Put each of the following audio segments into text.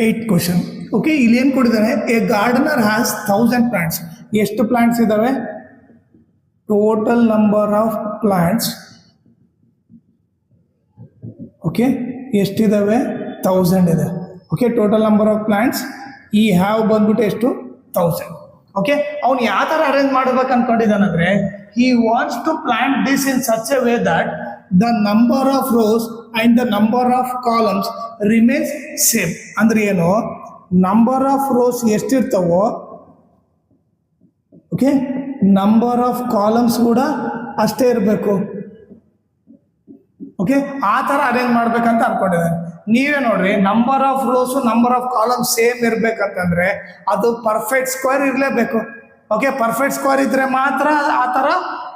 8th question. Okay, ಇಲ್ಲಿ ಏನು ಕೊಟ್ಟಿದ್ದಾನೆ, ಎ ಗಾರ್ಡನರ್ ಹ್ಯಾಸ್ 1000 ಪ್ಲಾಂಟ್ಸ್. ಎಷ್ಟು ಪ್ಲಾಂಟ್ಸ್ ಇದಾವೆ? Total number of plants. Okay, ಎಷ್ಟಿದಾವೆ? 1000 ಇದೆ. Okay, total number of plants ಈ ಹ್ಯಾವ್ ಬಂದ್ಬಿಟ್ಟು ಎಷ್ಟು? 1000. ಓಕೆ, ಅವ್ನು ಯಾವ ಥರ ಅರೇಂಜ್ ಮಾಡ್ಬೇಕು ಅನ್ಕೊಂಡಿದ್ದಾನಂದ್ರೆ, he wants to plant this in such a way that the number of rows and the number of columns remains same. ಅಂದ್ರೆ ಏನು, ನಂಬರ್ ಆಫ್ ರೋಸ್ ಎಷ್ಟಿರ್ತವೋ, ಓಕೆ, ನಂಬರ್ ಆಫ್ ಕಾಲಮ್ಸ್ ಕೂಡ ಅಷ್ಟೇ ಇರಬೇಕು. ಓಕೆ, ಆ ಥರ ಅರೇಂಜ್ ಮಾಡ್ಬೇಕಂತ ಅನ್ಕೊಂಡಿದ್ದೇನೆ. ನೀವೇ ನೋಡ್ರಿ, number of rows number of columns same ಇರ್ಬೇಕಂತಂದ್ರೆ ಅದು ಪರ್ಫೆಕ್ಟ್ ಸ್ಕ್ವೇರ್ ಇರಲೇಬೇಕು. ಓಕೆ, ಪರ್ಫೆಕ್ಟ್ ಸ್ಕ್ವೇರ್ ಇದ್ರೆ ಮಾತ್ರ ಆ ಥರ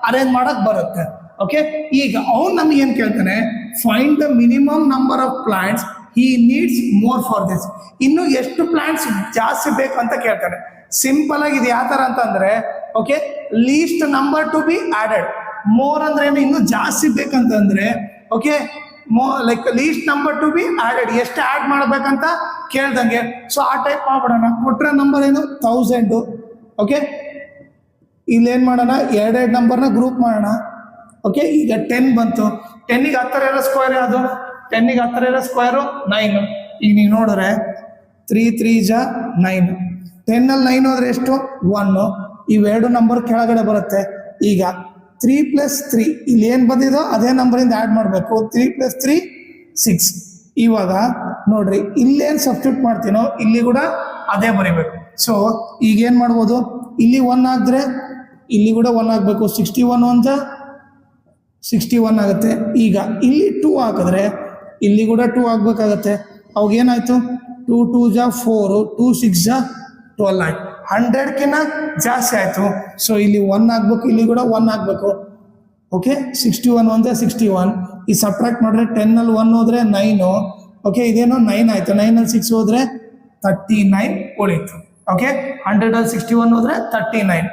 ಅರೇಂಜ್ ಮಾಡಕ್ ಬರುತ್ತೆ. ಓಕೆ, ಈಗ ಅವ್ನು ನಮ್ಗೆ ಏನು ಕೇಳ್ತಾನೆ, find the minimum number of plants he needs more for this. ಇನ್ನು ಎಷ್ಟು ಪ್ಲಾಂಟ್ಸ್ ಜಾಸ್ತಿ ಬೇಕು ಅಂತ ಕೇಳ್ತಾನೆ. ಸಿಂಪಲ್ ಆಗಿ ಇದು ಯಾವ ಥರ ಅಂತಂದ್ರೆ, okay, least number to be added. More ಅಂದ್ರೆ ಏನು, ಇನ್ನು ಜಾಸ್ತಿ ಬೇಕಂತಂದ್ರೆ, okay, like least number to be added, ಎಷ್ಟು ಆಡ್ ಮಾಡ್ಬೇಕಂತ ಕೇಳ್ದಂಗೆ. ಸೊ ಆ ಟೈಪ್ ಮಾಡ್ಬಿಡೋಣ. ಕೊಟ್ರೆ ನಂಬರ್ ಏನು? 1000. ಓಕೆ, ಇಲ್ಲೇನು ಮಾಡೋಣ, ಎರಡೆರಡು ನಂಬರ್ನ ಗ್ರೂಪ್ ಮಾಡೋಣ. ಓಕೆ, ಈಗ 10 ಬಂತು. 10ಗೆ ಹತ್ತಿರ ಇರೋ ಸ್ಕ್ವೇರ್ ಯಾವುದು? 10ಗೆ ಹತ್ತಿರ ಇರೋ ಸ್ಕ್ವೇರು 9. ಈಗ ನೀವು ನೋಡಿದ್ರೆ 3 3 ಜಾ 9. 10ಅಲ್ಲಿ 9 ಹೋದ್ರೆ ಎಷ್ಟು? 1. ಇವೆರಡು ನಂಬರ್ ಕೆಳಗಡೆ ಬರುತ್ತೆ. ಈಗ 3 + 3 ಇಲ್ಲಿ ಏನು ಬಂದಿದೋ ಅದೇ ನಂಬರಿಂದ ಆ್ಯಡ್ ಮಾಡಬೇಕು. 3 + 3 6. ಇವಾಗ ನೋಡ್ರಿ, ಇಲ್ಲೇನು ಸಬ್ಸ್ಟಿಟ್ಯೂಟ್ ಮಾಡ್ತೀನೋ ಇಲ್ಲಿ ಕೂಡ ಅದೇ ಬರೀಬೇಕು. ಸೊ ಈಗ ಏನು ಮಾಡ್ಬೋದು, ಇಲ್ಲಿ 1 ಹಾಕಿದ್ರೆ ಇಲ್ಲಿ ಕೂಡ 1 ಹಾಕಬೇಕು. 61 1 ಜಾ 61 ಆಗುತ್ತೆ. ಈಗ ಇಲ್ಲಿ 2 ಹಾಕಿದ್ರೆ ಇಲ್ಲಿ ಕೂಡ 2 ಹಾಕ್ಬೇಕಾಗತ್ತೆ. ಅವಾಗ ಏನಾಯ್ತು? 2 2 ಜಾ 4, 2 6 ಜಾ 12 ಆಯ್ತು. 100ಕ್ಕಿಂತ ಜಾಸ್ತಿ ಆಯಿತು. ಸೊ ಇಲ್ಲಿ 1 ಹಾಕ್ಬೇಕು, ಇಲ್ಲಿ ಕೂಡ 1 ಹಾಕಬೇಕು. ಓಕೆ, 61 1 ಜಾ 61. ಈ ಸಬ್ಟ್ರಾಕ್ಟ್ ಮಾಡಿದ್ರೆ 10ಅಲ್ಲಿ 1 ಹೋದ್ರೆ 9. ಓಕೆ, ಇದೇನೋ 9 ಆಯಿತು. 9ಅಲ್ಲಿ 6 ಹೋದ್ರೆ 39 ಉಳಿತು. ಓಕೆ, 100ಅಲ್ಲಿ 61 ಹೋದ್ರೆ 39.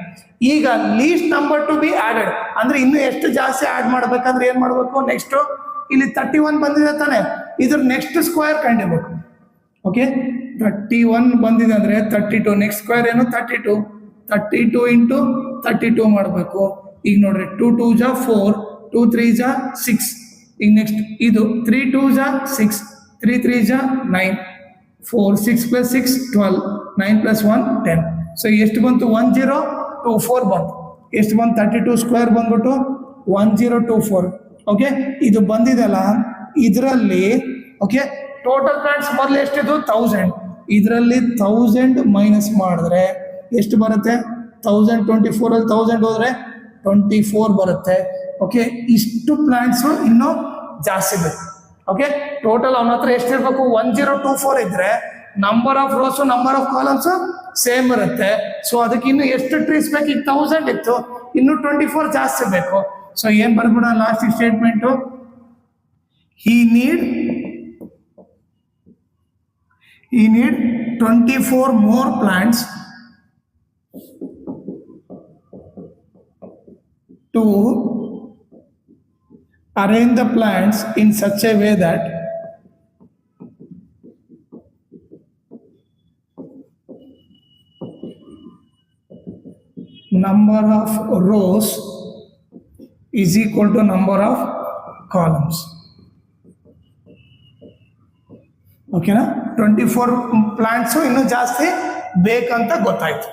ಈಗ list number to be added ಅಂದ್ರೆ ಇನ್ನು ಎಷ್ಟು ಜಾಸ್ತಿ ಆಡ್ ಮಾಡ್ಬೇಕಂದ್ರೆ ಏನ್ ಮಾಡ್ಬೇಕು? ನೆಕ್ಸ್ಟ್ ಇಲ್ಲಿ 31 ಬಂದಿದೆ ತಾನೆ, ಇದ್ರ ನೆಕ್ಸ್ಟ್ ಸ್ಕ್ವೇರ್ ಕಂಡಿಬೇಕು. ಓಕೆ, 31 ಬಂದಿದೆ ಅಂದ್ರೆ 32. ನೆಕ್ಸ್ಟ್ ಸ್ಕ್ವೇರ್ ಏನು? 32. 32 ಇಂಟು 32 ಮಾಡಬೇಕು. ಈಗ ನೋಡ್ರಿ, 2 2 ಜಾ 4, 2 3 ಜಾ 6. ಈಗ ನೆಕ್ಸ್ಟ್ ಇದು 3 2 ಜಾ 6, 3 3 ಜಾ 9, 4 6 + 6 12, 9 + 1 10. ಸೊ ಎಷ್ಟು ಬಂತು? 1024 ಬಂತು. ಎಷ್ಟು ಬಂತು? 32 ಸ್ಕ್ವೇರ್ ಬಂದ್ಬಿಟ್ಟು 1024. ಓಕೆ, ಇದು ಬಂದಿದೆಲ್ಲ ಇದರಲ್ಲಿ. ಓಕೆ, ಟೋಟಲ್ ಪ್ಲಾಂಟ್ಸ್ ಮೊದಲು ಎಷ್ಟಿದು? 1000. ಇದರಲ್ಲಿ 1000 ಮೈನಸ್ ಮಾಡಿದ್ರೆ ಎಷ್ಟು ಬರುತ್ತೆ? 1024ಅಲ್ಲಿ 1000 ಹೋದ್ರೆ 24 ಬರುತ್ತೆ. ಓಕೆ, ಇಷ್ಟು ಪ್ಲಾಂಟ್ಸು ಇನ್ನೂ ಜಾಸ್ತಿ ಬೇಕು. ಓಕೆ, ಟೋಟಲ್ ಅವನ ಹತ್ರ ಎಷ್ಟಿರ್ಬೇಕು? 1024 ಇದ್ರೆ number of rows number of columns same ಇರುತ್ತೆ. ಸೊ ಅದಕ್ಕೆ ಇನ್ನು ಎಷ್ಟು ಟ್ರೀಸ್ ಬೇಕು? ಈಗ 1000 ಇತ್ತು, ಇನ್ನು 24 ಜಾಸ್ತಿ ಬೇಕು. ಸೊ ಏನು ಬರ್ಬಿಡ last statement? he need 24 more plants to arrange the plants in such a way that number of rows is equal to number of columns. ಓಕೆನಾ? 24 ಪ್ಲಾಂಟ್ಸು ಇನ್ನೂ ಜಾಸ್ತಿ ಬೇಕಂತ ಗೊತ್ತಾಯ್ತು.